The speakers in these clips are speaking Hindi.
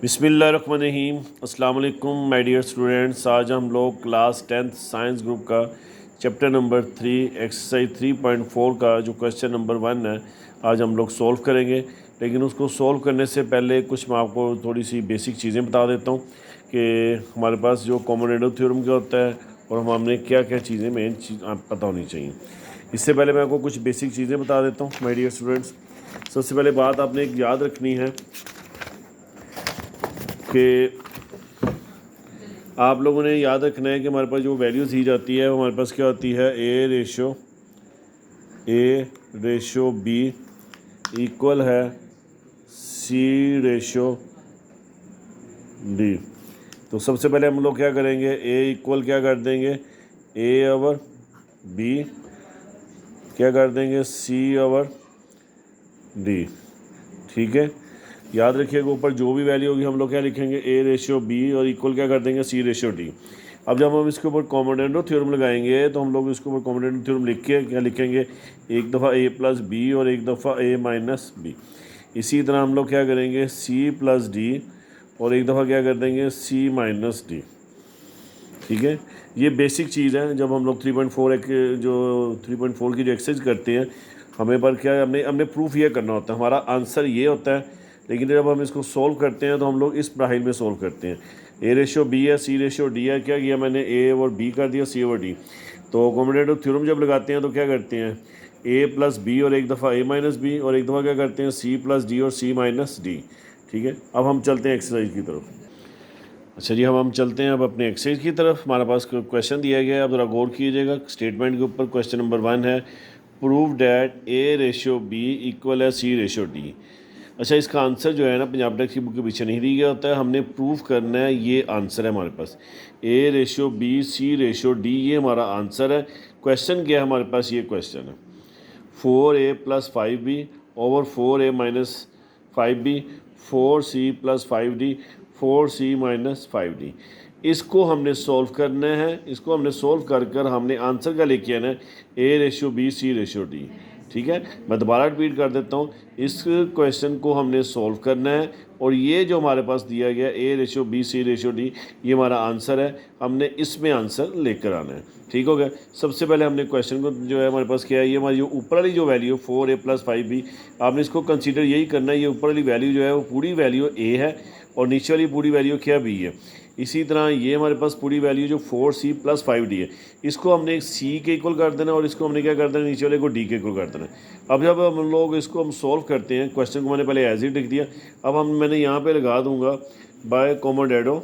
बिस्मिल्लाहिर्रहमानिर्रहीम। अस्सलाम वालेकुम माय डियर स्टूडेंट्स। आज हम लोग क्लास 10th साइंस ग्रुप का चैप्टर नंबर 3 एक्सरसाइज 3.4 का जो क्वेश्चन नंबर 1 है आज हम लोग सॉल्व करेंगे। लेकिन उसको सॉल्व करने से पहले कुछ मैं आपको थोड़ी सी बेसिक चीज़ें बता देता हूँ कि हमारे पास जो कॉमन थ्योरम क्या होता है और हमने क्या क्या चीज़ें मेन चीज़ पता होनी चाहिए। इससे पहले मैं आपको कुछ बेसिक चीज़ें बता देता हूँ माय डियर स्टूडेंट्स। सबसे पहले बात आपने एक याद रखनी है कि आप लोगों ने याद रखना है कि हमारे पास जो वैल्यूज़ दी जाती है वो हमारे पास क्या होती है ए रेशो बी इक्वल है सी रेशो डी। तो सबसे पहले हम लोग क्या करेंगे, ए इक्वल क्या कर देंगे ए ओवर बी, क्या कर देंगे सी ओवर डी। ठीक है, याद रखिएगा ऊपर जो भी वैल्यू होगी हम लोग क्या लिखेंगे ए रेशियो बी और इक्वल क्या कर देंगे सी रेशियो डी। अब जब हम इसके ऊपर कॉमोडेंटो थ्योरम लगाएंगे तो हम लोग इसके ऊपर कॉमोडेंटो थ्योरम लिख के क्या लिखेंगे, एक दफ़ा ए प्लस बी और एक दफ़ा ए माइनस बी। इसी तरह हम लोग क्या करेंगे सी प्लस डी और एक दफ़ा क्या कर देंगे सी माइनस डी। ठीक है, ये बेसिक चीज़ है। जब हम लोग 3.4 जो 3.4 की जो एक्सरसाइज करते हैं हमें पर क्या हमने हमने प्रूफ ये करना होता है, हमारा आंसर ये होता है। लेकिन जब हम इसको सोल्व करते हैं तो हम लोग इस पढ़ाई में सोल्व करते हैं। ए रेशियो बी है, सी रेशियो डी है, क्या किया मैंने ए और बी कर दिया सी और डी। तो कॉम्बिनेटिव थ्योरम जब लगाते हैं तो क्या करते हैं ए प्लस बी और एक दफ़ा ए माइनस बी और एक दफ़ा क्या करते हैं सी प्लस डी और सी माइनस डी। ठीक है, अब हम चलते हैं एक्सरसाइज की तरफ। अच्छा जी, हम चलते हैं अब अपने एक्सरसाइज की तरफ। हमारे पास क्वेश्चन दिया गया है, अब ज़रा गौर कीजिएगा स्टेटमेंट के ऊपर। क्वेश्चन नंबर 1 है prove that A ratio B equal है सी रेशियो डी। अच्छा, इसका आंसर जो है ना पंजाब टेक्स्ट की बुक के पीछे नहीं दिया गया होता है, हमने प्रूव करना है। ये आंसर है हमारे पास A ratio B C ratio D, ये हमारा आंसर है। क्वेश्चन क्या है हमारे पास, ये क्वेश्चन है 4a plus 5b over 4a minus 5b 4c plus 5d 4c minus 5d। इसको हमने सॉल्व करना है। इसको हमने सॉल्व कर हमने आंसर का लेके आना है A ratio B C ratio D. ठीक है, मैं दोबारा रिपीट कर देता हूँ। इस क्वेश्चन को हमने सॉल्व करना है और ये जो हमारे पास दिया गया A ratio B C ratio D, ये हमारा आंसर है। हमने इसमें आंसर लेकर आना है। ठीक हो गया। सबसे पहले हमने क्वेश्चन को जो है हमारे पास क्या है, ये हमारी जो ऊपर वाली जो वैल्यू 4a प्लस 5b, आपने इसको कंसीडर यही करना है। ये ऊपर वाली वैल्यू जो है वो पूरी वैल्यू a है और नीचे वाली पूरी वैल्यू क्या b है। इसी तरह ये हमारे पास पूरी वैल्यू जो 4c प्लस 5d है, इसको हमने एक c के इक्वल कर देना और इसको हमने क्या कर देना नीचे वाले को d के इक्वल कर देना। अब जब हम लोग इसको हम सॉल्व करते हैं, क्वेश्चन को मैंने पहले एज इट लिख दिया। अब मैंने यहाँ पर लगा दूँगा बाय कॉमोडेडो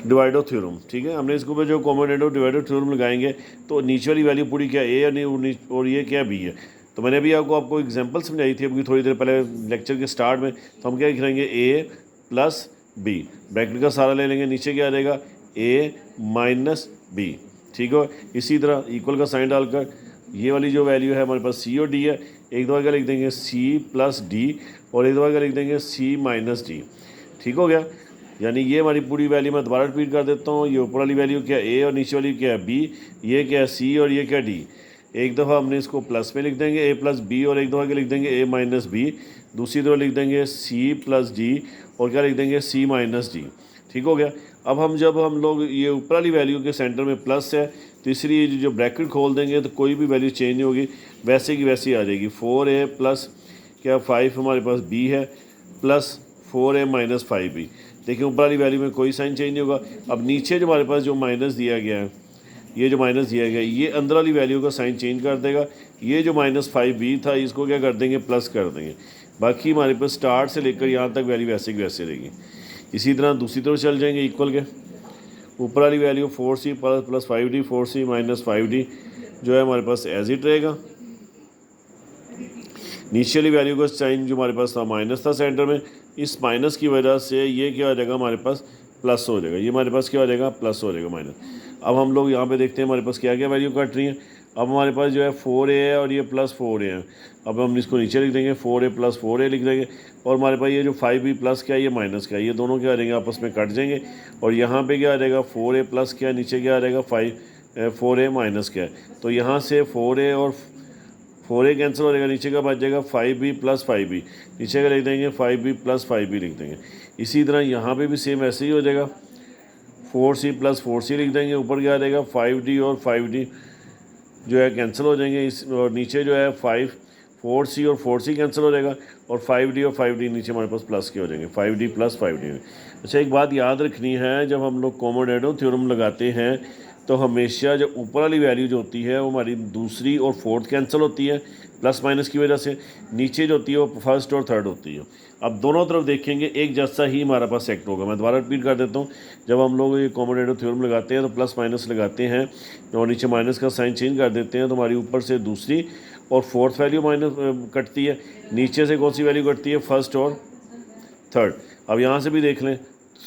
डिवाइडो थ्योरम। ठीक है, हमने इसके ऊपर जो कॉमोडेडो डिवाइडो थ्योरम लगाएंगे तो नीचे वाली वैल्यू पूरी क्या ए और ये क्या बी है। तो मैंने अभी आपको एग्जांपल समझाई थी अभी थोड़ी देर पहले लेक्चर के स्टार्ट में। तो हम क्या लिखेंगे ए प्लस बी, ब्रैकेट का सारा ले लेंगे, नीचे क्या आ जाएगा ए माइनस बी। ठीक है, इसी तरह इक्वल का साइन डालकर ये वाली जो वैल्यू है हमारे पास सी और डी है, एक दफ़ा क्या लिख देंगे सी प्लस डी और एक दफ़ा क्या लिख देंगे सी माइनस डी। ठीक हो गया, यानी ये हमारी पूरी वैल्यू मैं दोबारा रिपीट कर देता हूँ। ये ऊपर वाली वैल्यू क्या ए और नीचे वाली क्या है बी, ये क्या है सी और ये क्या डी। एक दफ़ा हमने इसको प्लस में लिख देंगे ए प्लस बी और एक दफ़ा क्या लिख देंगे ए माइनस बी। दूसरी तरफ लिख देंगे सी प्लस डी और क्या लिख देंगे सी माइनस डी। ठीक हो गया। अब जब हम लोग ये ऊपर वाली वैल्यू के सेंटर में प्लस है, तीसरी जो ब्रैकेट खोल देंगे तो कोई भी वैल्यू चेंज नहीं होगी, वैसे की वैसी आ जाएगी। 4a प्लस क्या 5 हमारे पास बी है प्लस 4a माइनस 5b। देखिए ऊपर वाली वैल्यू में कोई साइन चेंज नहीं होगा। अब नीचे जो हमारे पास जो माइनस दिया गया है, ये जो माइनस दिया गया है ये अंदर वाली वैल्यू का साइन चेंज कर देगा। ये जो माइनस 5b था इसको क्या कर देंगे प्लस कर देंगे। बाकी हमारे पास स्टार्ट से लेकर यहाँ तक वैल्यू वैसे की वैसे रहेगी। इसी तरह दूसरी तरफ चल जाएंगे इक्वल के, ऊपर वाली value 4c plus 5d 4c minus 5d जो है हमारे पास एज इट रहेगा। नीचे वाली वैल्यू का साइन जो हमारे पास था माइनस था सेंटर में, इस माइनस की वजह से ये क्या हो जाएगा हमारे पास प्लस हो जाएगा। ये हमारे पास क्या हो जाएगा प्लस हो जाएगा माइनस। अब हम लोग यहाँ पे देखते हैं हमारे पास क्या क्या वैल्यू कट रही है। अब हमारे पास जो है 4a है और ये प्लस 4a है। अब हम इसको नीचे लिख देंगे 4a प्लस 4a लिख देंगे और हमारे पास ये जो 5b प्लस क्या है ये माइनस क्या है, ये दोनों क्या आ जाएंगे आपस में कट जाएंगे। और यहाँ पे क्या आ जाएगा 4a प्लस क्या, नीचे क्या आ जाएगा 4a माइनस क्या है। तो यहाँ से 4a और 4a कैंसिल हो जाएगा, नीचे का बच जाएगा 5b प्लस 5b, नीचे का लिख देंगे 5b प्लस 5b लिख देंगे। इसी तरह यहाँ पे भी सेम ऐसे ही हो जाएगा, 4c प्लस 4c लिख देंगे। ऊपर क्या आ जाएगा 5d और 5d जो है कैंसिल हो जाएंगे, इस और नीचे जो है 4c और 4c कैंसिल हो जाएगा, और 5d और 5d नीचे हमारे पास प्लस के हो जाएंगे, 5d प्लस 5d। अच्छा, एक बात याद रखनी है, जब हम लोग कोमोडेडो थ्योरम लगाते हैं तो हमेशा जो ऊपर वाली वैल्यू जो होती है वो हमारी दूसरी और फोर्थ कैंसिल होती है प्लस माइनस की वजह से, नीचे जो होती है वो फर्स्ट और थर्ड होती है। अब दोनों तरफ देखेंगे एक जैसा ही हमारे पास सेक्ट होगा। मैं दोबारा रिपीट कर देता हूँ, जब हम लोग ये कोमोडेडो थ्योरम लगाते हैं तो प्लस माइनस लगाते हैं और नीचे माइनस का साइन चेंज कर देते हैं, तो हमारी ऊपर से दूसरी और फोर्थ वैल्यू माइनस कटती है, नीचे से कौन सी वैल्यू कटती है, फर्स्ट और थर्ड। अब यहाँ से भी देख लें,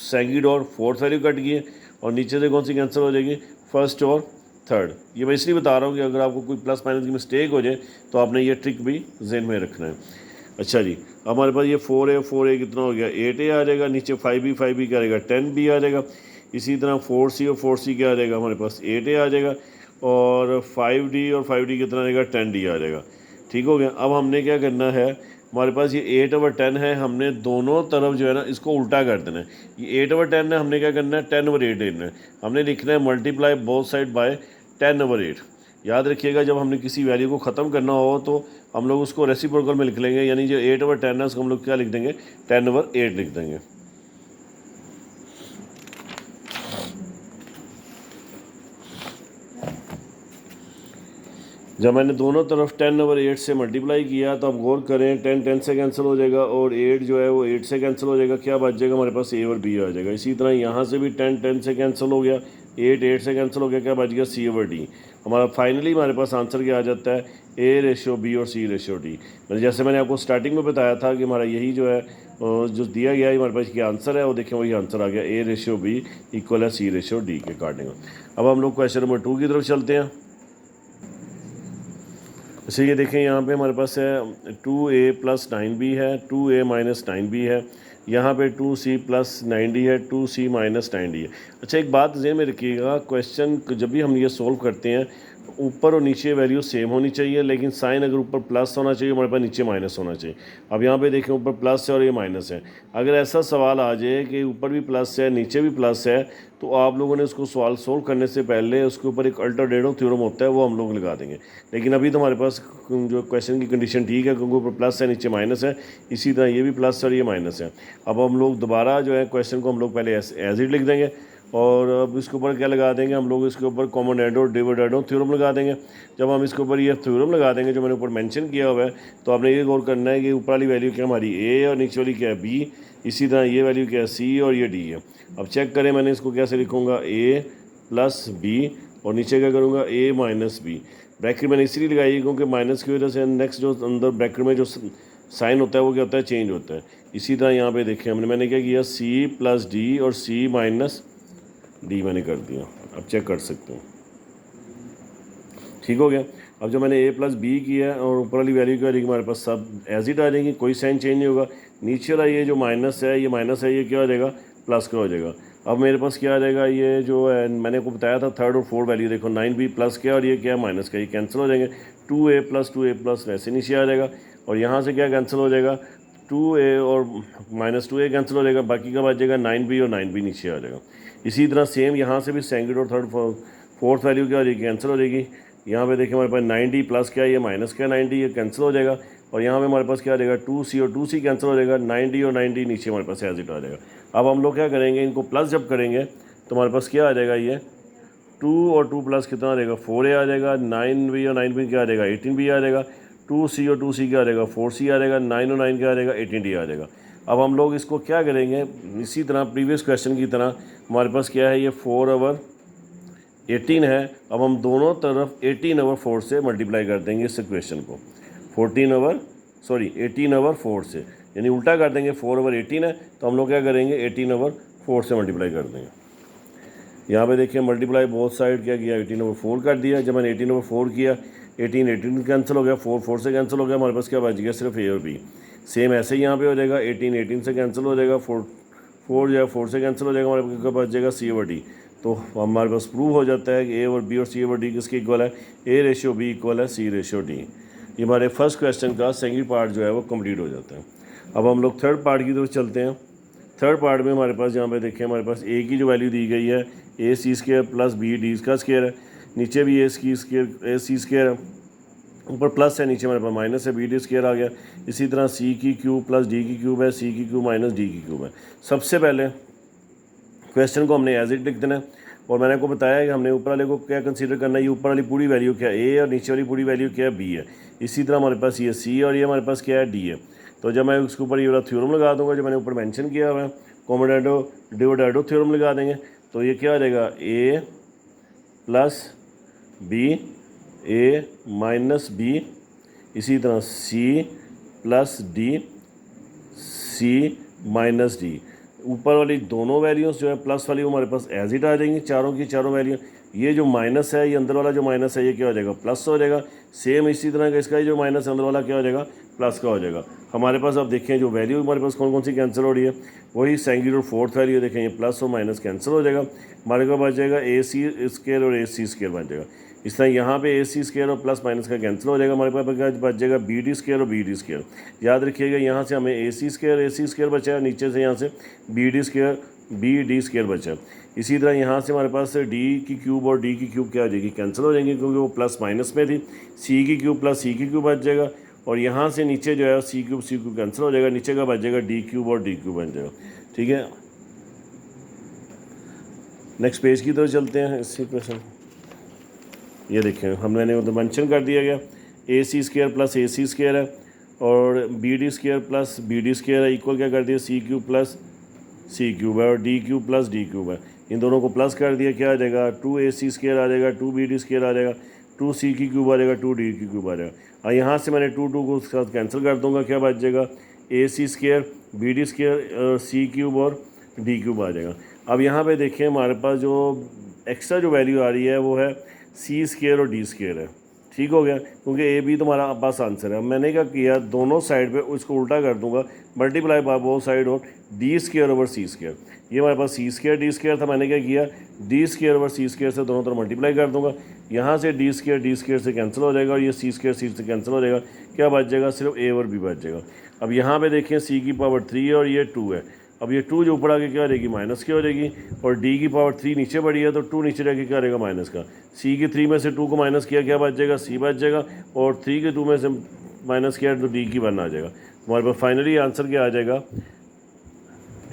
सेकंड और फोर्थ वैल्यू कट गई है और नीचे से कौन सी कैंसिल हो जाएगी, फर्स्ट और थर्ड। ये मैं इसलिए बता रहा हूँ कि अगर आपको कोई प्लस माइनस की मिस्टेक हो जाए तो आपने ये ट्रिक भी जहन में रखना है। अच्छा जी, हमारे पास ये 4a कितना हो गया, 8a आ जाएगा, नीचे 5b क्या आ जाएगा, 10b आ जाएगा। इसी तरह 4c और 4c क्या आ जाएगा, हमारे पास 8a आ जाएगा, और 5d और 5d कितना आ जाएगा, 10d आ जाएगा। ठीक हो गया। अब हमने क्या करना है, हमारे पास ये 8/10 है, हमने दोनों तरफ जो है ना इसको उल्टा कर देना है। ये 8/10 है, हमने क्या करना है, 10/8 लेना है। हमने लिखना है मल्टीप्लाई बोथ साइड बाय 10/8। याद रखिएगा, जब हमने किसी वैल्यू को ख़त्म करना हो तो हम लोग उसको रेसिप्रोकल में लिख लेंगे, यानी जो 8/10 है उसको हम लोग क्या लिख देंगे, 10/8 लिख देंगे। जब मैंने दोनों तरफ 10/8 से मल्टीप्लाई किया तो अब गौर करें, 10 से कैंसिल हो जाएगा और 8 जो है वो 8 से कैंसिल हो जाएगा, क्या बच जाएगा हमारे पास, a और b आ जाएगा। इसी तरह यहाँ से भी 10 से कैंसिल हो गया, 8 से कैंसिल हो गया, क्या बच गया, c/d। हमारा फाइनली हमारे पास आंसर क्या आ जाता है, a/b और c/d। मतलब जैसे मैंने आपको स्टार्टिंग में बताया था कि हमारा यही जो है जो दिया गया है हमारे पास क्या आंसर है, वो देखें वही आंसर आ गया, a/b इक्वल है c/d के अकॉर्डिंग। अब हम लोग क्वेश्चन नंबर 2 की तरफ चलते हैं। इसे ये देखें, यहाँ पे हमारे पास है 2a प्लस 9b है, 2a माइनस 9b है, यहाँ पे 2c प्लस 9d है, 2c माइनस 9d है। अच्छा, एक बात ज़हन में रखिएगा, क्वेश्चन जब भी हम ये सोल्व करते हैं ऊपर और नीचे वैल्यू सेम होनी चाहिए, लेकिन साइन अगर ऊपर प्लस होना चाहिए हमारे पास नीचे माइनस होना चाहिए। अब यहाँ पे देखें ऊपर प्लस है और ये माइनस है। अगर ऐसा सवाल आ जाए कि ऊपर भी प्लस है नीचे भी प्लस है, तो आप लोगों ने उसको सवाल सोल्व करने से पहले उसके ऊपर एक अल्टरनेटिव थ्योरम होता है वो हम लोग लगा देंगे। लेकिन अभी तो हमारे पास जो क्वेश्चन की कंडीशन ठीक है, क्योंकि ऊपर प्लस है नीचे माइनस है, इसी तरह ये भी प्लस है और ये माइनस है। अब हम लोग दोबारा जो है क्वेश्चन को हम लोग पहले एज इट लिख देंगे और अब इसके ऊपर क्या लगा देंगे, हम लोग इसके ऊपर कॉमोडेडो डिविडेंडो थ्योरम लगा देंगे। जब हम इसके ऊपर ये थ्योरम लगा देंगे जो मैंने ऊपर मेंशन किया हुआ है, तो आपने ये गौर करना है कि ऊपर वाली वैल्यू क्या हमारी a और नीचे वाली क्या है b, इसी तरह ये वैल्यू क्या है c और ये d है। अब चेक करें, मैंने इसको कैसे लिखूँगा, a प्लस b और नीचे क्या करूँगा, a माइनस b। ब्रैकेट मैंने इसलिए लगाई क्योंकि माइनस की वजह से नेक्स्ट जो अंदर ब्रैकेट में जो साइन होता है वो क्या होता है, चेंज होता है। इसी तरह यहाँ पे देखें मैंने क्या किया, c प्लस d और c माइनस डी मैंने कर दिया। अब चेक कर सकते हैं, ठीक हो गया। अब जो मैंने a प्लस बी किया और ऊपर वाली वैल्यू क्या रहेगी हमारे पास, सब एज इट आ जाएंगी, कोई साइन चेंज नहीं होगा। नीचे वाला ये जो माइनस है, ये माइनस है, ये क्या हो जाएगा, प्लस का हो जाएगा। अब मेरे पास क्या आ जाएगा, ये जो है मैंने आपको बताया था थर्ड और फोर्थ वैल्यू देखो, 9b प्लस क्या और ये क्या है माइनस का, ये कैंसिल हो जाएंगे। 2a प्लस वैसे नीचे आ जाएगा और यहाँ से क्या कैंसिल हो जाएगा, 2a और माइनस 2a कैंसिल हो जाएगा, बाकी का बच जाएगा 9b और 9b नीचे आ जाएगा। इसी तरह सेम यहाँ से भी सेकंड और थर्ड फोर्थ वैल्यू क्या हो जाएगी, कैंसिल हो जाएगी। यहाँ पे देखिए हमारे पास 9d प्लस क्या है, ये माइनस क्या है 9d, ये कैंसिल हो जाएगा। और यहाँ पे हमारे पास क्या आ जाएगा, 2c और 2c कैंसिल हो जाएगा, 9d और 9d नीचे हमारे पास एज इट आ जाएगा। अब हम लोग क्या करेंगे, इनको प्लस जब करेंगे तो हमारे पास क्या आ जाएगा, ये 2 और 2 प्लस कितना आ जाएगा, 4a आ जाएगा, 9b और 9b क्या आ जाएगा, 18b आ जाएगा, 2c और 2c क्या आ जाएगा, 4c आ जाएगा, 9 और 9 क्या आ जाएगा, 18d आ जाएगा। अब हम लोग इसको क्या करेंगे, इसी तरह प्रीवियस क्वेश्चन की तरह हमारे पास क्या है, ये 4/18 है। अब हम दोनों तरफ 18/4 से मल्टीप्लाई कर देंगे इस इक्वेशन को, 18/4 से, यानी उल्टा कर देंगे। 4/18 है तो हम लोग क्या करेंगे, 18/4 से मल्टीप्लाई कर देंगे। यहाँ पे देखिए मल्टीप्लाई बोथ साइड क्या किया, 18/4 कर दिया। जब मैंने 18/4 किया, 18 कैंसिल हो गया, 4 से कैंसिल हो गया, हमारे पास क्या बच गया, सिर्फ a और b। सेम ऐसे ही यहाँ पे हो जाएगा, 18 से कैंसिल हो जाएगा, 4 जो है 4 से कैंसिल हो जाएगा, हमारे पास क्या बच जाएगा, c/d। तो हमारे पास प्रूव हो जाता है कि a और b और c/d किसके इक्वल है, a/b इक्वल है c/d। ये हमारे फर्स्ट क्वेश्चन का सेकंड पार्ट जो है वो कंप्लीट हो जाता है। अब हम लोग थर्ड पार्ट की तरफ चलते हैं। थर्ड पार्ट में हमारे पास यहाँ पे देखें हमारे पास ए की जो वैल्यू दी गई है ए C square plus B D का स्क्वायर है, नीचे भी ए सी स्क्वायर है, ऊपर प्लस है, नीचे हमारे पास माइनस है, बी डी स्क्वायर आ गया। इसी तरह सी की क्यूब प्लस डी की क्यूब है, सी की क्यूब माइनस डी की क्यूब है। सबसे पहले क्वेश्चन को हमने एज इट लिख देना है और मैंने आपको बताया कि हमने ऊपर वाले को क्या कंसीडर करना है, ये ऊपर वाली पूरी वैल्यू क्या है ए और नीचे वाली पूरी वैल्यू क्या है बी है। इसी तरह हमारे पास ये सी और ये हमारे पास क्या है डी है। तो जब मैं उसके ऊपर ये वाला थ्योरम लगा दूंगा जो मैंने ऊपर मेंशन किया हुआ है, कॉमोडाडो डिविडेडो थ्योरम लगा देंगे, तो ये क्या हो जाएगा A plus B A minus B, इसी तरह C plus D C minus D. ऊपर वाली दोनों वैल्यूज़ जो है प्लस वाली वो हमारे पास एज इट आ जाएंगी, चारों की चारों वैल्यू। ये जो माइनस है ये अंदर वाला जो माइनस है ये क्या हो जाएगा प्लस हो जाएगा। सेम इसी तरह का इसका जो माइनस अंदर वाला क्या हो जाएगा प्लस का हो जाएगा। हमारे पास अब देखें जो वैल्यू हमारे पास कौन कौन सी कैंसिल हो रही है, वही सेकंड और फोर्थ वैल्यू देखें, ये प्लस और माइनस कैंसिल हो जाएगा। हमारे पास बच जाएगा ए सी स्क्वायर और ए सी स्क्वायर बच जाएगा। इस तरह यहाँ पे ए सी स्क्वायर और प्लस माइनस का कैंसिल हो जाएगा। हमारे पास बच जाएगा बी डी स्क्वायर और बी डी स्क्वायर। याद रखिएगा यहाँ से हमें ए सी स्क्वायर बचा है, नीचे से यहाँ से बी डी स्क्वायर बचा है। इसी तरह यहाँ से हमारे पास डी की क्यूब और डी की क्यूब क्या हो जाएगी कैंसिल हो जाएंगी क्योंकि वो प्लस माइनस में थी। सी की क्यूब प्लस सी की क्यूब बच जाएगा और यहाँ से नीचे जो है सी क्यूब कैंसिल हो जाएगा, नीचे का बच जाएगा डी क्यूब और डी क्यूब बन जाएगा। ठीक है, नेक्स्ट पेज की तरफ चलते हैं। इसी क्वेश्चन ये देखें हमने उधर मेंशन कर दिया गया A C square plus A C square है और B D square plus B D square है, इक्वल क्या कर दिया C cube plus C cube है और D cube plus D cube है। इन दोनों को प्लस कर दिया, क्या आ जाएगा 2ac स्क्वायर आ जाएगा, 2bd स्क्वायर आ जाएगा, 2c की क्यूब आ जाएगा, 2d की क्यूब आ जाएगा। और यहाँ से मैंने 2 को उसके साथ कैंसिल कर दूंगा, क्या बच जाएगा ac square bd square c cube और d क्यूब आ जाएगा। अब यहाँ पे देखें हमारे पास जो एक्स्ट्रा जो वैल्यू आ रही है वो है c स्क्वायर और d स्क्वायर है। ठीक हो गया, क्योंकि ए बी तुम्हारा पास आंसर है। मैंने क्या किया दोनों साइड पे उसको उल्टा कर दूंगा, मल्टीप्लाई बाय बोथ साइड और डी स्क्वायर ओवर सी स्क्वायर। ये हमारे पास सी स्क्वायर डी स्क्वायर था, मैंने क्या किया डी स्क्वायर ओवर सी स्क्वायर से दोनों तरफ मल्टीप्लाई कर दूंगा। यहाँ से डी स्क्वायर से कैंसिल हो जाएगा और ये सी से कैंसिल हो जाएगा, क्या बच जाएगा सिर्फ ए और बी बच जाएगा। अब यहाँ पे देखिए सी की पावर 3 और ये 2 है। अब ये 2 जो ऊपर आके क्या हो जाएगी माइनस की हो जाएगी और डी की पावर 3 नीचे बढ़ी है तो 2 नीचे जाके क्या रहेगा माइनस का। सी की 3 में से 2 को माइनस किया क्या बच जाएगा सी बच जाएगा और 3 के 2 में से माइनस किया तो डी की 1 आ जाएगा। हमारे पास फाइनली आंसर क्या आ जाएगा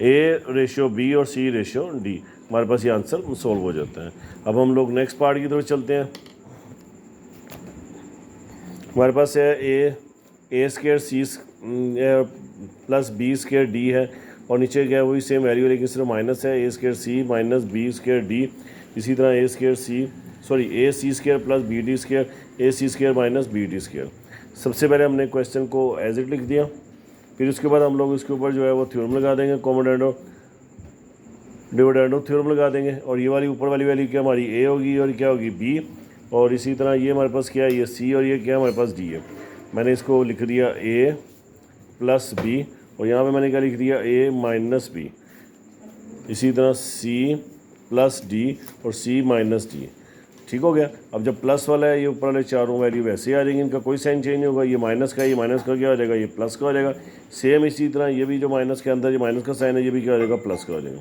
ए रेशियो बी और सी रेशियो डी। हमारे पास ये आंसर सोल्व हो जाता है। अब हम लोग नेक्स्ट पार्ट की तरफ चलते हैं। हमारे पास है A square C plus B square D है और नीचे क्या है वही सेम वैल्यू लेकिन सिर्फ माइनस है A square C minus B square D. इसी तरह A C square plus B D square A C square minus B D square. सबसे पहले हमने क्वेश्चन को एज इट लिख दिया, फिर उसके बाद हम लोग इसके ऊपर जो है वो थ्योरम लगा देंगे, कॉमोडाडो डिविडेंडो थ्योरम लगा देंगे और ये वाली ऊपर वाली वैल्यू क्या हमारी ए होगी और क्या होगी बी और इसी तरह ये हमारे पास क्या है ये सी और ये क्या हमारे पास डी है। मैंने इसको लिख दिया ए प्लस बी और यहाँ पे मैंने क्या लिख दिया ए माइनस बी। इसी तरह सी प्लस डी और सी माइनस डी। ठीक हो गया। अब जब प्लस वाला है ये ऊपर वाले चारों वैल्यू वैसे ही आ जाएंगे, इनका कोई साइन चेंज नहीं होगा। ये माइनस का क्या हो जाएगा ये प्लस का हो जाएगा। सेम इसी तरह ये भी जो माइनस के अंदर ये माइनस का साइन है ये भी क्या हो जाएगा प्लस का हो जाएगा।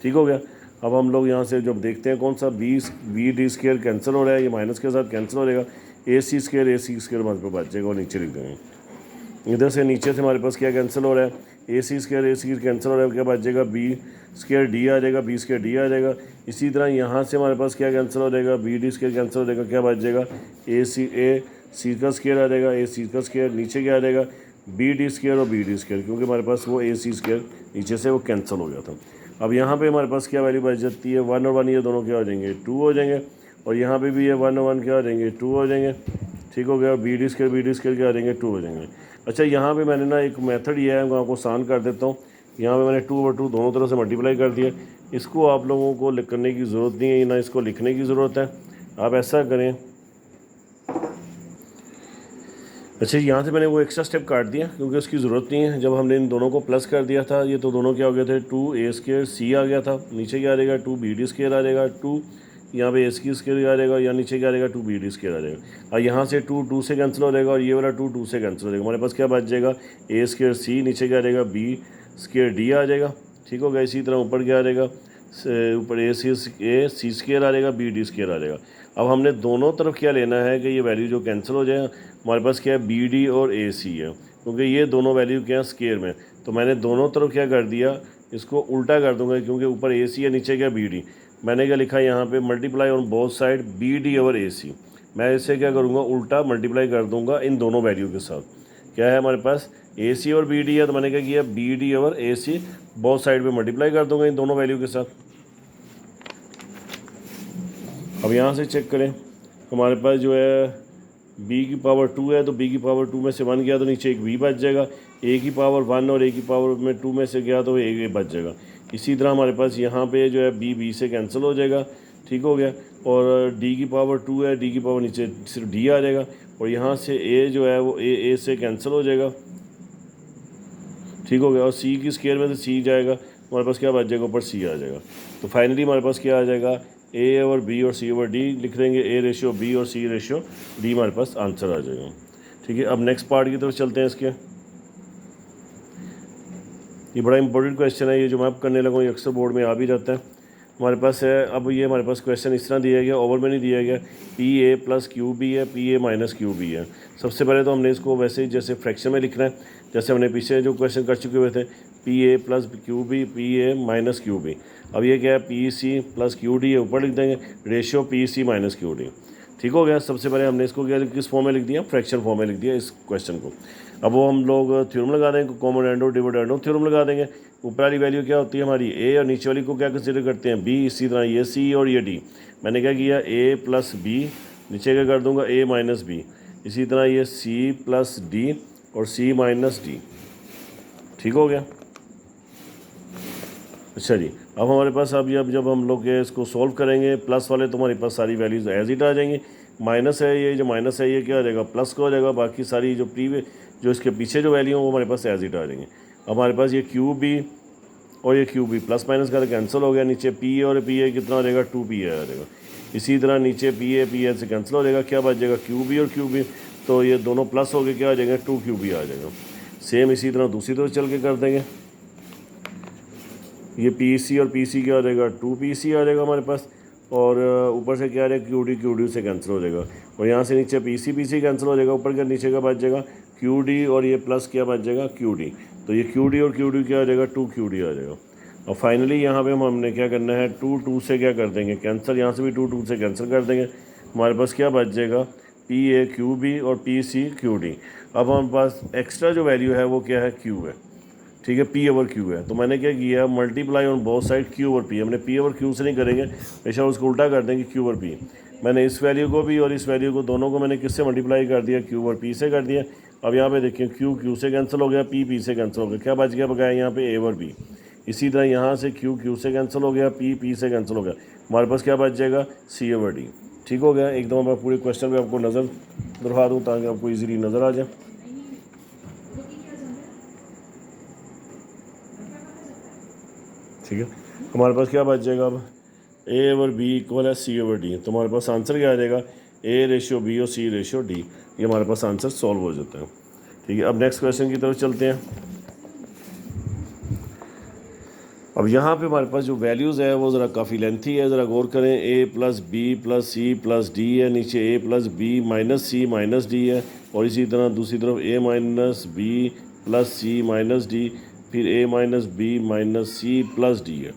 ठीक हो गया। अब हम लोग यहाँ से जब देखते हैं कौन सा बी डी स्क्वायर कैंसिल हो रहा है, ये माइनस के साथ कैंसिल हो जाएगा, ए सी स्क्वायर हमारे पास बच जाएगा और नीचे लिख देंगे। इधर से नीचे से हमारे पास क्या कैंसिल हो रहा है ए सी कैंसिल हो रहा है, क्या बच जाएगा बी स्क्वायर डी आ जाएगा, बी स्क्वायर डी आ जाएगा। इसी तरह यहाँ से हमारे पास क्या कैंसिल हो जाएगा बी डी स्क्वायर कैंसिल हो जाएगा, क्या बच जाएगा ए सी का स्क्वायर आ जाएगा, ए सी का स्क्वायर नीचे क्या आ जाएगा बी डी स्क्वायर और बी डी स्क्वायर, क्योंकि हमारे पास वो ए सी स्क्वायर नीचे से वो कैंसिल हो गया था। अब यहाँ पे हमारे पास क्या वैल्यू बच जाती है 1 और 1, ये दोनों क्या हो जाएंगे 2 हो जाएंगे और यहाँ पे भी ये 1 और 1 क्या हो जाएंगे 2 हो जाएंगे। ठीक हो गया। बी डी स्क्वायर क्या हो जाएंगे 2 हो जाएंगे। अच्छा यहाँ पे मैंने ना एक मेथड ये है, मैं आपको आसान कर देता हूँ। यहाँ पे मैंने 2/2 दोनों तरफ से मल्टीप्लाई कर दिया। इसको आप लोगों को करने की ज़रूरत नहीं है, ना इसको लिखने की ज़रूरत है। आप ऐसा करें, अच्छा यहाँ से मैंने वो एक्स्ट्रा स्टेप काट दिया क्योंकि उसकी ज़रूरत नहीं है। जब हमने इन दोनों को प्लस कर दिया था ये तो दोनों क्या हो गए थे 2a स्क्वायर सी आ गया था, नीचे क्या आ जाएगा 2bd स्क्वायर आ जाएगा, 2 यहाँ पे ए स्क्वायर आ जाएगा, यहाँ नीचे क्या आ जाएगा 2bd स्क्वायर आ जाएगा। और यहाँ से 2 से कैंसिल हो जाएगा और ये वाला 2 से कैंसिल हो जाएगा। हमारे पास क्या बच जाएगा ए स्क्वायर सी, नीचे क्या आ जाएगा बी स्क्वायर डी आ जाएगा। ठीक हो गया। इसी तरह ऊपर क्या आ जाएगा, ऊपर ए सी स्क्वायर आ जाएगा, बी डी स्क्वायर आ जाएगा। अब हमने दोनों तरफ क्या लेना है कि ये वैल्यू जो कैंसिल हो जाए, हमारे पास क्या है बी डी और ए सी है, क्योंकि ये दोनों वैल्यू क्या है स्क्वायर में। तो मैंने दोनों तरफ क्या कर दिया, इसको उल्टा कर दूंगा, क्योंकि ऊपर ए सी है नीचे क्या बी डी। मैंने क्या लिखा है यहाँ पे multiply on both side B D और ए सी। मैं इससे क्या करूँगा, उल्टा मल्टीप्लाई कर दूंगा इन दोनों वैल्यू के साथ। क्या है हमारे पास ए सी और बी डी है, तो मैंने क्या किया बी डी और ए सी बोथ साइड पे मल्टीप्लाई कर दूंगा इन दोनों वैल्यू के साथ। अब यहाँ से चेक करें, हमारे पास जो है b की पावर 2 है, तो b की पावर 2 में से 1 गया तो नीचे एक b बच जाएगा। a की पावर 1 और a की पावर में 2 में से गया तो a बच जाएगा। इसी तरह हमारे पास यहाँ पे जो है b से कैंसिल हो जाएगा। ठीक हो गया। और d की पावर 2 है, d की पावर नीचे सिर्फ d आ जाएगा। और यहाँ से a जो है वो a से कैंसिल हो जाएगा। ठीक हो गया। और c की स्क्वायर में से c जाएगा, हमारे पास क्या बच जाएगा, ऊपर c आ जाएगा। तो फाइनली हमारे पास क्या आ जाएगा, ए ओवर बी और सी ओवर डी लिख लेंगे, ए रेशियो बी और सी रेशियो डी हमारे पास आंसर आ जाएगा। ठीक है। अब नेक्स्ट पार्ट की तरफ चलते हैं इसके। ये बड़ा इंपॉर्टेंट क्वेश्चन है, ये जो मैं अब करने लगा हूँ, ये अक्सर बोर्ड में आ भी जाता है हमारे पास है। अब ये हमारे पास क्वेश्चन इस तरह दिया गया, ओवर में नहीं दिया गया, P A plus Q B है, P A minus Q B है। सबसे पहले तो हमने इसको वैसे ही जैसे फ्रैक्शन में लिखना है, जैसे हमने पीछे जो क्वेश्चन कर चुके हुए थे, P A plus Q B, P A minus Q B. अब ये क्या है, P C plus Q D है, ऊपर लिख देंगे ratio P C minus Q D. ठीक हो गया। सबसे पहले हमने इसको क्या किस फॉर्म में लिख दिया, फ्रैक्शन फॉर्म में लिख दिया इस क्वेश्चन को। अब वो हम लोग थ्योरम लगा देंगे, कॉमन एंड और डिविडेंड थ्योरम लगा देंगे। ऊपर वाली वैल्यू क्या होती है हमारी ए, और नीचे वाली को क्या कंसिडर करते हैं बी। इसी तरह ये सी और ये डी। मैंने क्या किया ए प्लस बी, नीचे क्या कर दूंगा ए माइनस बी। इसी तरह ये सी प्लस डी और सी माइनस डी। ठीक हो गया। अच्छा जी, अब हमारे पास अब जब हम लोग इसको सॉल्व करेंगे, प्लस वाले तो हमारे पास सारी वैल्यूज़ एज इट आ जाएंगी। माइनस है, ये जो माइनस है ये क्या हो जाएगा, प्लस का हो जाएगा। बाकी सारी जो प्रीवियस जो इसके पीछे जो वैल्यू है वो हमारे पास एज इट आ जाएंगे। अब हमारे पास ये क्यू बी और ये क्यू बी प्लस माइनस का कैंसिल हो गया। नीचे पी और पी ए कितना हो जाएगा, 2 पी ए आ जाएगा। इसी तरह नीचे पी ए से कैंसिल हो जाएगा, क्या बच जाएगा क्यू बी और क्यू बी, तो ये दोनों प्लस हो गए, क्या आ जाएगा 2 क्यू बी आ जाएगा। सेम इसी तरह दूसरी तरफ चल के कर देंगे। ये पी सी और पी सी क्या हो जाएगा, 2 पी सी आ जाएगा हमारे पास। और ऊपर से क्या आ जाएगा क्यू डी से कैंसिल हो जाएगा। और यहाँ से नीचे पी सी कैंसिल हो जाएगा, ऊपर का नीचे का बच जाएगा क्यू डी और ये प्लस क्या बच जाएगा क्यू डी। तो ये क्यू डी और क्यू डी क्या आ जाएगा, 2 क्यू डी आ जाएगा। और फाइनली यहाँ पे हमने क्या करना है, 2 से क्या कर देंगे कैंसिल, यहाँ से भी 2 से कैंसिल कर देंगे। हमारे पास क्या बच जाएगा, पी ए क्यू बी और पी सी क्यू डी। अब हमारे पास एक्स्ट्रा जो वैल्यू है वो क्या है, क्यू है। ठीक है, पी ओवर क्यू है। तो मैंने क्या किया, multiply on both side Q over P. हमने पी ओवर क्यू से नहीं करेंगे, हमेशा उसको उल्टा कर देंगे, क्यू ओवर पी। मैंने इस वैल्यू को भी और इस वैल्यू को दोनों को मैंने किससे मल्टीप्लाई कर दिया, क्यू ओवर पी से कर दिया। अब यहाँ पे देखिए क्यू से कैंसिल हो गया, पी से कैंसिल हो गया, क्या बच गया बकाया यहाँ पे ए ओवर बी। इसी तरह यहाँ से क्यू से कैंसिल हो गया, पी से कैंसिल हो गया, हमारे पास क्या बच जाएगा, सी ओवर डी। ठीक हो गया। एकदम मैं पूरे क्वेश्चन पे आपको नज़र दिखा दूँ ताकि आपको ईजिली नज़र आ जाए। ठीक है, हमारे पास क्या बच जाएगा, अब ए ओवर बी इक्वल है सी ओवर डी। तो हमारे पास आंसर क्या आ जाएगा, ए रेशियो बी और सी रेशियो डी। ये हमारे पास आंसर सॉल्व हो जाता है। ठीक है, अब नेक्स्ट क्वेश्चन की तरफ चलते हैं। अब यहाँ पे हमारे पास जो वैल्यूज़ है वो ज़रा काफ़ी लेंथी है, ज़रा गौर करें। A plus B plus C plus D है, नीचे A plus B minus C minus D है, और इसी तरह दूसरी तरफ A minus B plus C minus D, फिर A minus B minus C plus D है।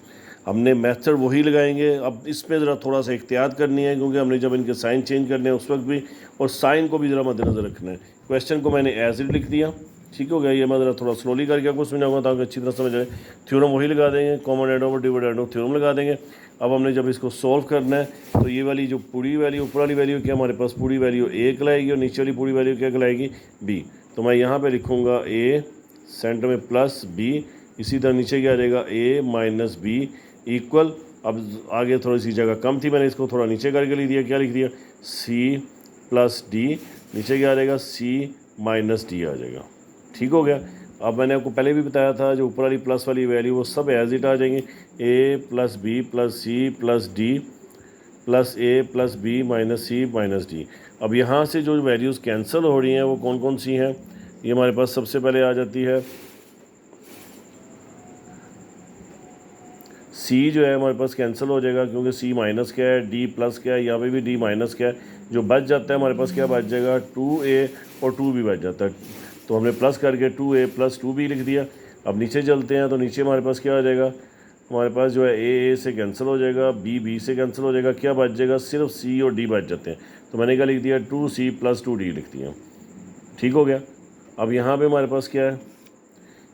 हमने मेथड वही लगाएंगे। अब इसमें ज़रा थोड़ा सा एहतियात करनी है, क्योंकि हमने जब इनके साइन चेंज करने हैं उस वक्त भी, और साइन को भी ज़रा मद्देनज़र रखना है। क्वेश्चन को मैंने एज इट लिख दिया। ठीक हो गया। ये मैं ज़रा थोड़ा स्लोली करके आपको समझाऊंगा ताकि अच्छी तरह समझ आए। थ्योरम वही लगा देंगे, कॉमन एंड और डिविडेंड थ्योरम लगा देंगे। अब हमने जब इसको सॉल्व करना है तो ये वाली जो पूरी वैल्यू, ऊपर वाली वैल्यू क्या हमारे पास पूरी वैल्यू ए कहलाएगी, और नीचे वाली पूरी वैल्यू क्या कहलाएगी, बी। तो मैं यहाँ पे लिखूँगा ए सेंटर में प्लस बी, इसी तरह नीचे क्या आ जाएगा ए माइनस बी इक्वल। अब आगे थोड़ी सी जगह कम थी, मैंने इसको थोड़ा नीचे करके लिख दिया, क्या लिख दिया, सी प्लस डी, नीचे क्या आ जाएगा सी माइनस डी आ जाएगा। ठीक हो गया। अब मैंने आपको पहले भी बताया था जो ऊपर वाली प्लस वाली वैल्यू वो सब एज इट आ जाएंगे, A plus B plus C plus D plus A plus B minus C minus D. अब यहाँ से जो वैल्यूज़ कैंसिल हो रही हैं वो कौन कौन सी हैं, ये हमारे पास सबसे पहले आ जाती है सी जो है हमारे पास कैंसिल हो जाएगा क्योंकि सी माइनस क्या है, डी प्लस क्या है, यहाँ पे भी डी माइनस क्या है। जो बच जाता है हमारे पास क्या बच जाएगा, 2a और 2b बच जाता है। तो हमने प्लस करके 2a प्लस 2b लिख दिया। अब नीचे चलते हैं तो नीचे हमारे पास क्या आ जाएगा, हमारे पास जो है ए से कैंसिल हो जाएगा, बी से कैंसिल हो जाएगा, क्या बच जाएगा, सिर्फ सी और डी बच जाते हैं। तो मैंने क्या लिख दिया, 2c प्लस 2d लिख दिया। ठीक हो गया। अब यहाँ पे हमारे पास क्या है,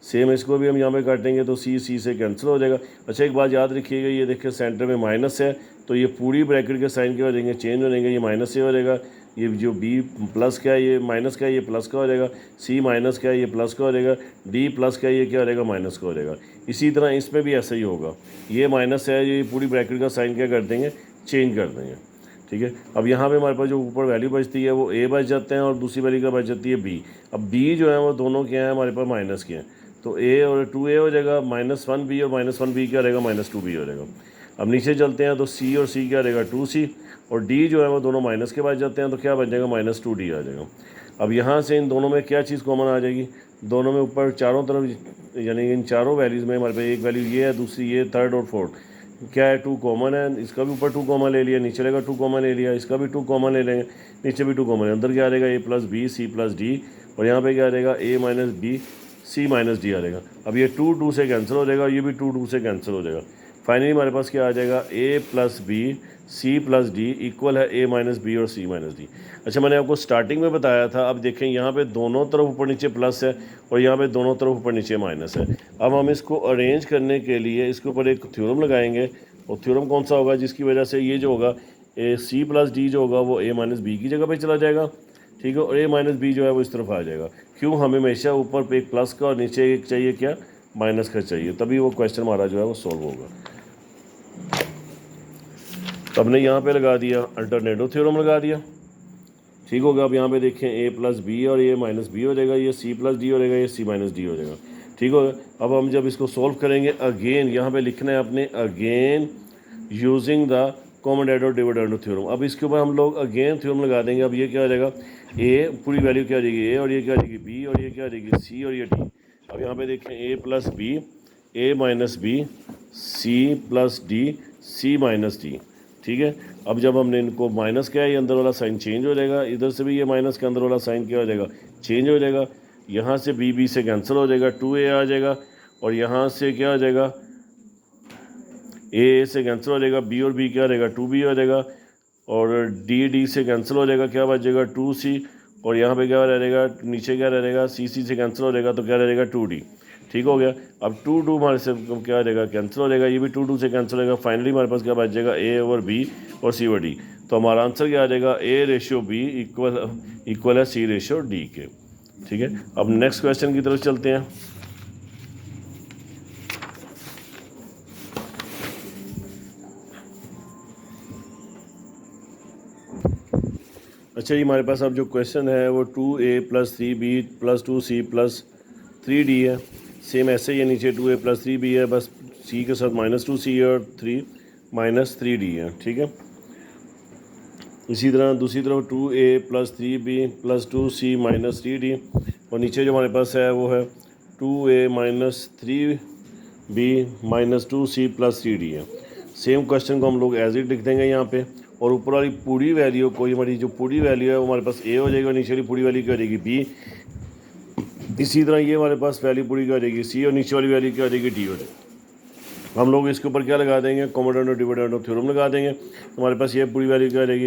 सेम इसको भी हम यहाँ पे काटेंगे तो सी से कैंसिल हो जाएगा। अच्छा एक बात याद रखिएगा, ये देखिए सेंटर में माइनस है तो ये पूरी ब्रैकेट के साइन क्या हो जाएंगे, चेंज हो जाएंगे। ये माइनस से हो जाएगा, ये जो बी प्लस का है ये माइनस का है, ये प्लस का हो जाएगा। सी माइनस का है ये प्लस का हो जाएगा। डी प्लस का है ये क्या हो जाएगा, माइनस का हो जाएगा। इसी तरह इसमें भी ऐसा ही होगा, ये माइनस है, ये पूरी ब्रैकेट का साइन क्या कर देंगे, चेंज कर देंगे। ठीक है। अब यहाँ पे हमारे पास जो ऊपर वैल्यू बचती है वो ए बच जाते हैं और दूसरी वैल्यू क्या बच जाती है, बी। अब बी जो है वो दोनों क्या है हमारे पास माइनस के हैं, तो ए और 2a हो जाएगा, -1b और -1b क्या रहेगा, -2b हो जाएगा। अब नीचे चलते हैं तो सी और सी क्या रहेगा, 2c और डी जो है वो दोनों माइनस के बच जाते हैं तो क्या बच जाएगा, -2d आ जाएगा। अब यहाँ से इन दोनों में क्या चीज़ कॉमन आ जाएगी, दोनों में ऊपर चारों तरफ यानी इन चारों वैल्यूज़ में हमारे पास एक वैल्यू ये है, दूसरी ये, थर्ड और फोर्थ क्या है, 2 कॉमन है। इसका भी ऊपर 2 कॉमन ले लिया, नीचे रहेगा 2 कॉमन ले लिया, इसका भी 2 कॉमन ले लेंगे, नीचे भी 2 कॉमन है। अंदर क्या आ जाएगा, a plus B C plus D और यहाँ पे क्या आ जाएगा, a minus B C minus D आ जाएगा। अब ये 2 से कैंसिल हो जाएगा, ये भी 2 से कैंसिल हो जाएगा। फाइनली हमारे पास क्या आ जाएगा, a plus B C plus D equal है a माइनस बी और c माइनस डी। अच्छा मैंने आपको स्टार्टिंग में बताया था, अब देखें यहाँ पे दोनों तरफ ऊपर नीचे प्लस है और यहाँ पे दोनों तरफ ऊपर नीचे माइनस है। अब हम इसको अरेंज करने के लिए इसके ऊपर एक थ्योरम लगाएंगे और थ्योरम कौन सा होगा, जिसकी वजह से ये जो होगा ए सी प्लस डी जो होगा वो a माइनस बी की जगह पे चला जाएगा। ठीक है। और a माइनस बी जो है वो इस तरफ आ जाएगा। क्यों, हमें हमेशा ऊपर पे एक प्लस का और नीचे एक चाहिए क्या, माइनस का चाहिए, तभी वो क्वेश्चन हमारा जो है वो सॉल्व होगा। तो हमने यहाँ पे लगा दिया अल्टरनेटिव थ्योरम लगा दिया। ठीक होगा। अब यहाँ पे देखें a प्लस बी और ये माइनस बी हो जाएगा, ये c प्लस डी हो जाएगा, ये c माइनस डी हो जाएगा। ठीक होगा। अब हम जब इसको सॉल्व करेंगे अगेन यहाँ पे लिखना है अपने अगेन यूजिंग द कॉमन और डिविडेंड थ्योरम। अब इसके ऊपर हम लोग अगेन थ्योरम लगा देंगे। अब ये क्या हो जाएगा, a पूरी वैल्यू क्या आ जाएगी a और ये क्या आ जाएगी b और ये क्या आ जाएगी c और ये d। अब यहाँ पे देखें a plus B a minus B c plus D c minus D. ठीक है। अब जब हमने इनको माइनस किया, ये अंदर वाला साइन चेंज हो जाएगा, इधर से भी ये माइनस के अंदर वाला साइन क्या हो जाएगा, चेंज हो जाएगा। यहाँ से बी से कैंसिल हो जाएगा, 2a आ जाएगा और यहाँ से क्या हो जाएगा, a से कैंसिल हो जाएगा, b और b क्या रहेगा, 2b हो जाएगा और d से कैंसिल हो जाएगा, क्या बच जाएगा 2c और यहाँ पे क्या रहेगा, नीचे क्या रहेगा, c से कैंसिल हो जाएगा तो क्या रहेगा 2d। ठीक हो गया। अब 2 हमारे से क्या हो जाएगा, कैंसिल हो जाएगा, ये भी 2 से कैंसिल हो जाएगा। फाइनली हमारे पास क्या बच जाएगा, a ओवर b और c ओवर d। तो हमारा आंसर क्या आ जाएगा, a रेशियो b इक्वल है c रेशियो d के। ठीक है। अब नेक्स्ट क्वेश्चन की तरफ चलते हैं। अच्छा जी, हमारे पास अब जो क्वेश्चन है वो 2a plus 3b plus 2c plus 3d है। सेम ऐसे ही है, नीचे 2a प्लस 3b है, बस c के साथ -2c और 3 माइनस 3d है। ठीक है। इसी तरह दूसरी तरफ 2a plus 3b plus 2c minus 3d और नीचे जो हमारे पास है वो है 2a minus 3b minus 2c plus 3d है। सेम क्वेश्चन को हम लोग एज इट लिख देंगे यहाँ पे और ऊपर वाली पूरी वैल्यू को, हमारी जो पूरी वैल्यू है वो हमारे पास a हो जाएगी और नीचे वाली पूरी वैल्यू क्या हो जाएगी b। इसी तरह ये हमारे पास वैल्यू पूरी क्या हो जाएगी c और नीचे वाली वैल्यू क्या हो जाएगी d हो जाएगी। हम लोग इसके ऊपर क्या लगा देंगे, कॉमन और डिविडेंड थ्योरम लगा देंगे। हमारे पास ये पूरी वैल्यू क्या हो जाएगी,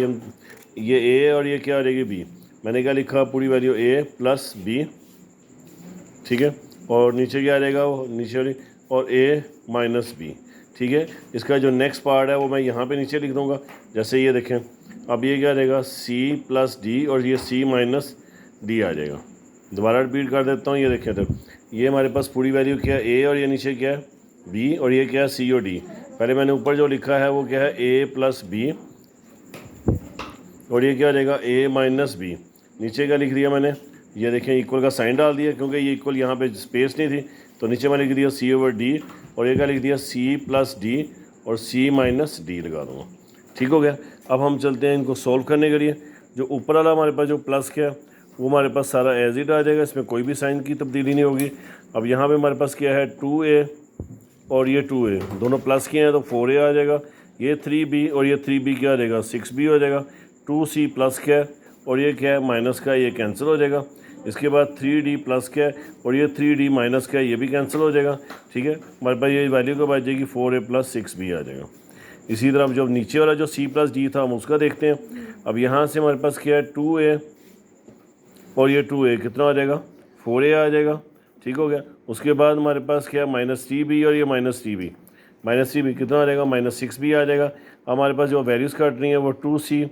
ये a और ये क्या हो जाएगी b। मैंने क्या लिखा, पूरी वैल्यू a प्लस b। ठीक है। और नीचे क्या आ जाएगा, नीचे वाली और a माइनस b। ठीक है। इसका जो नेक्स्ट पार्ट है वो मैं यहाँ पे नीचे लिख दूँगा। जैसे ये देखें, अब ये क्या रहेगा, c प्लस डी और ये c माइनस डी आ जाएगा। दोबारा रिपीट कर देता हूँ। ये देखें तो ये हमारे पास पूरी वैल्यू क्या है a और ये नीचे क्या है b और ये क्या है c और d। पहले मैंने ऊपर जो लिखा है वो क्या है a प्लस बी और ये क्या आ जाएगा a माइनस बी। नीचे क्या लिख दिया मैंने, ये देखें इक्वल का साइन डाल दिया क्योंकि ये इक्वल यहाँ पे स्पेस नहीं थी, तो नीचे मैंने लिख दिया c ओवर d और ये क्या लिख दिया c प्लस डी और c माइनस डी लगा दूँगा। ठीक हो गया। अब हम चलते हैं इनको सोल्व करने के लिए। जो ऊपर वाला हमारे पास जो प्लस क्या है वो हमारे पास सारा एज इट आ जाएगा, इसमें कोई भी साइन की तब्दीली नहीं होगी। अब यहाँ पे हमारे पास क्या है 2a और ये 2a दोनों प्लस के हैं तो 4a आ जाएगा। ये 3b और ये 3b क्या आ जाएगा 6b हो जाएगा। 2c प्लस क्या है और ये क्या है माइनस का, ये कैंसिल हो जाएगा। इसके बाद 3d प्लस क्या है और ये 3d माइनस क्या है, ये भी कैंसिल हो जाएगा। ठीक है, हमारे पास ये वैल्यू कब आ जाएगी 4a प्लस 6b आ जाएगा। इसी तरह जो नीचे वाला जो c प्लस d था हम उसका देखते हैं। अब यहाँ से हमारे पास क्या है 2a और ये 2a कितना आ जाएगा 4a आ जाएगा। ठीक हो गया। उसके बाद हमारे पास क्या है माइनस 3b और ये माइनस 3b कितना आ जाएगा माइनस 6b आ जाएगा। हमारे पास जो वैल्यूज़ कट रही हैं वो 2c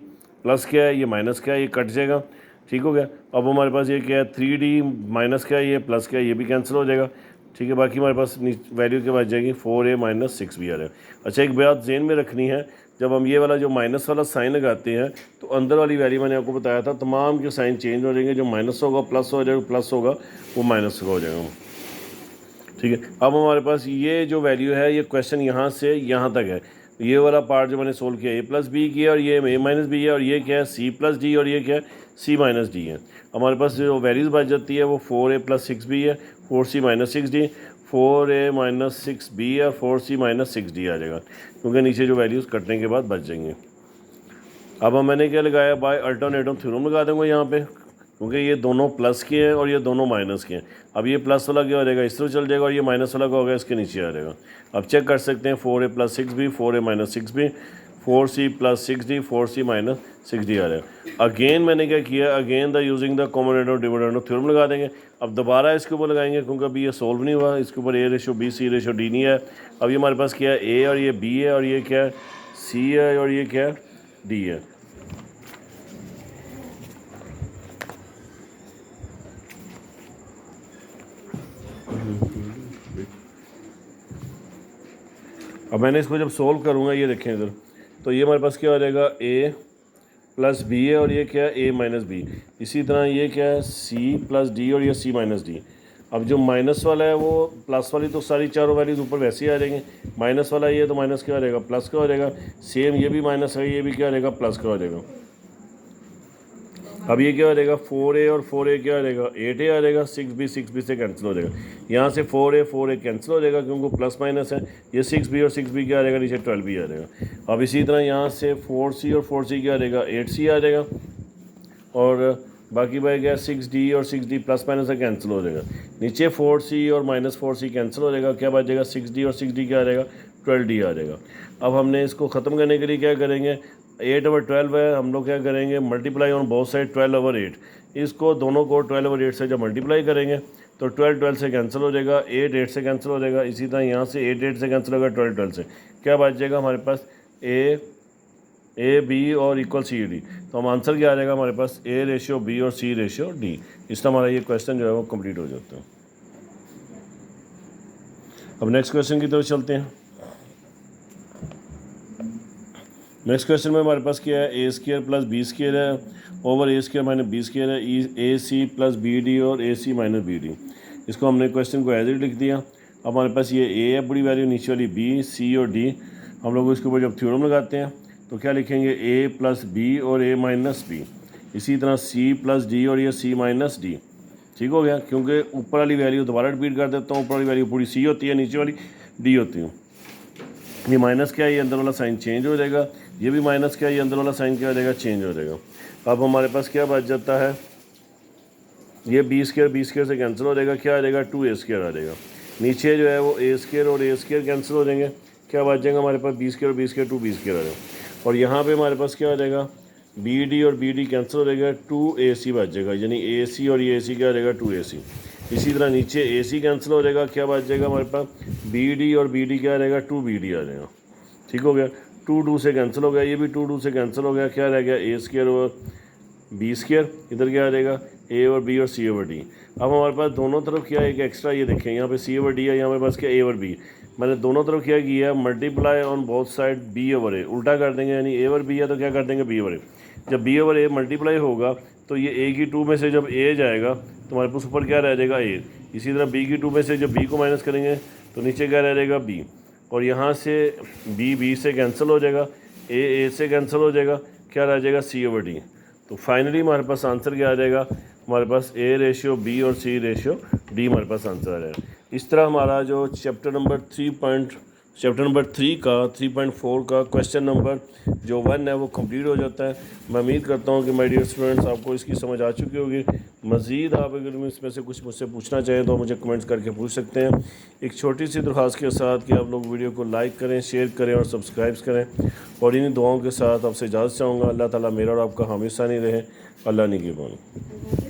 प्लस क्या है ये माइनस क्या है ये कट जाएगा। ठीक हो गया। अब हमारे पास ये क्या है 3d माइनस क्या है ये प्लस क्या है ये भी कैंसिल हो जाएगा। ठीक है, बाकी हमारे पास वैल्यू के बाद जाएगी 4a माइनस 6b आ जाएगा। अच्छा, एक बात ज़हन में रखनी है, जब हम ये वाला जो माइनस वाला साइन लगाते हैं तो अंदर वाली वैल्यू मैंने आपको बताया था तमाम के साइन चेंज हो जाएंगे। जो माइनस होगा प्लस हो जाएगा, प्लस होगा वो माइनस हो जाएगा। ठीक है, अब हमारे पास ये जो वैल्यू है ये क्वेश्चन यहाँ से यहाँ तक है। ये वाला पार्ट जो मैंने सोल्व किया a प्लस बी किया और ये a माइनस बी है और ये क्या है c प्लस डी और ये क्या है c माइनस डी है। हमारे पास जो वैल्यूज़ बच जाती है वो 4a प्लस 6b है, 4c minus 6d, 4a minus 6b और 4c माइनस 6d आ जाएगा, क्योंकि नीचे जो वैल्यूज़ कटने के बाद बच जाएंगे। अब मैंने क्या लगाया बाय अल्टरनेटिव थ्योरम लगा दूँगा यहाँ पे, क्योंकि ये दोनों प्लस के हैं और ये दोनों माइनस के हैं। अब ये प्लस वाला क्या हो जाएगा इस तरह चल जाएगा और ये माइनस वाला क्या होगा इसके नीचे आ जाएगा। अब चेक कर सकते हैं 4a plus 6b, 4a minus 6b, 4c plus 6d, 4c minus 6d आ जाएगा। अगेन मैंने क्या किया, again the using the common dividend theorem लगा देंगे। अब दोबारा इसके ऊपर लगाएंगे क्योंकि अभी ये सोल्व नहीं हुआ, इसके ऊपर a ratio b c ratio d नहीं है। अब ये हमारे पास क्या है a और ये b है और ये क्या है c है और ये क्या है d है। अब मैंने इसको जब सोल्व करूँगा ये देखें इधर, तो ये हमारे पास क्या हो जाएगा a प्लस बी है और ये क्या है a माइनस बी। इसी तरह ये क्या है c प्लस डी और ये c माइनस डी। अब जो माइनस वाला है वो प्लस वाली तो सारी चारों वैल्यूज़ ऊपर वैसे ही आ जाएंगे। माइनस वाला ये तो माइनस क्या हो जाएगा प्लस का हो जाएगा। सेम ये भी माइनस है, ये भी क्या हो जाएगा प्लस का हो जाएगा। अब ये क्या हो जाएगा 4a और 4a क्या हो जाएगा 8a आ जाएगा। 6b से कैंसिल हो जाएगा। यहाँ से 4a कैंसिल हो जाएगा क्योंकि प्लस माइनस है। ये 6b और 6b क्या आ जाएगा नीचे 12b आ जाएगा। अब इसी तरह यहाँ से 4c और 4c क्या आ जाएगा 8c आ जाएगा। और बाकी भाई क्या 6d और 6d प्लस माइनस से कैंसिल हो जाएगा। नीचे 4c और माइनस 4c कैंसिल हो जाएगा। क्या बच जाएगा 6d और 6d क्या आ जाएगा 12d आ जाएगा। अब हमने इसको ख़त्म करने के लिए क्या करेंगे 8/12 है, हम लोग क्या करेंगे मल्टीप्लाई ऑन बोथ साइड 12/8। इसको दोनों को 12/8 से जब मल्टीप्लाई करेंगे तो 12 से कैंसिल हो जाएगा, 8 से कैंसिल हो जाएगा। इसी तरह यहाँ से 8 से कैंसिल होगा 12 से। क्या बच जाएगा हमारे पास a b और इक्वल c d। तो हम आंसर क्या आ जाएगा हमारे पास a रेशियो b और c रेशियो d। इसका हमारा ये क्वेश्चन जो है वो कंप्लीट हो जाता है। अब नेक्स्ट क्वेश्चन की तरफ चलते हैं। नेक्स्ट क्वेश्चन में हमारे पास क्या है a² प्लस b² है ओवर a² माइनस b² है, ac प्लस bd और ac माइनस bd। इसको हमने क्वेश्चन को एज इट लिख दिया। अब हमारे पास ये a है बड़ी वैल्यू, नीचे वाली b, c और d। हम लोग इसके ऊपर जब थ्योरम लगाते हैं तो क्या लिखेंगे a प्लस b और a माइनस b। इसी तरह c प्लस d और ये c माइनस d। ठीक हो गया, क्योंकि ऊपर वाली वैल्यू दोबारा रिपीट कर देता हूँ। ऊपर वाली वैल्यू पूरी c होती है, नीचे वाली d होती है। ये माइनस क्या है ये अंदर वाला साइन चेंज हो जाएगा, ये भी माइनस क्या है ये अंदर वाला साइन क्या हो जाएगा चेंज हो जाएगा। अब हमारे पास क्या बच जाता है ये b² से कैंसिल हो जाएगा। क्या आ जाएगा 2a² आ जाएगा। नीचे जो है वो a² और a² कैंसिल हो जाएंगे। क्या बच जाएगा हमारे पास b² और b² 2b² आ जाएगा। और यहाँ पे हमारे पास क्या आ जाएगा bd और bd कैंसिल हो जाएगा, 2ac बच जाएगा, यानी ac और ये ac क्या आ जाएगा 2ac। इसी तरह नीचे ac कैंसिल हो जाएगा। क्या बच जाएगा हमारे पास bd और bd क्या आ जाएगा 2bd आ जाएगा। ठीक हो गया, 2 से कैंसिल हो गया, ये भी 2 से कैंसिल हो गया। क्या रह गया a² और b²। इधर क्या आ जाएगा a और b और c ओवर d। अब हमारे पास दोनों तरफ क्या है एक एक्स्ट्रा, ये देखें यहाँ पे c ओवर d है, यहाँ हमारे पास क्या a और b। मैंने दोनों तरफ क्या किया multiply on both side b over a, उल्टा कर देंगे, यानी a ओवर b है तो क्या कर देंगे b ओवर a। जब b ओवर a मल्टीप्लाई होगा तो ये a की 2 में से जब a जाएगा तो हमारे पास ऊपर क्या रह जाएगा a। इसी तरह b की 2 में से जब b को माइनस करेंगे तो नीचे क्या रह जाएगा b। और यहाँ से b से कैंसिल हो जाएगा। ए से कैंसिल हो जाएगा, क्या रह जाएगा C/D। तो फाइनली हमारे पास आंसर क्या आ जाएगा, हमारे पास A/B और C/D हमारे पास आंसर आ जाएगा। इस तरह हमारा जो चैप्टर नंबर 3 का 3.4 का क्वेश्चन नंबर जो 1 है वो कंप्लीट हो जाता है। मैं उम्मीद करता हूँ कि माय डियर स्टूडेंट्स आपको इसकी समझ आ चुकी होगी। मज़ीद आप अगर इसमें से कुछ मुझसे पूछना चाहें तो मुझे कमेंट्स करके पूछ सकते हैं। एक छोटी सी दरख्वास्त के साथ कि आप लोग वीडियो को लाइक करें, शेयर करें और सब्सक्राइब करें, और इन्हीं दुआओं के साथ आपसे इजाज़त चाहूँगा। अल्लाह ताला मेरा और आपका हमेशा नहीं रहे। अल्लाह निगहबान।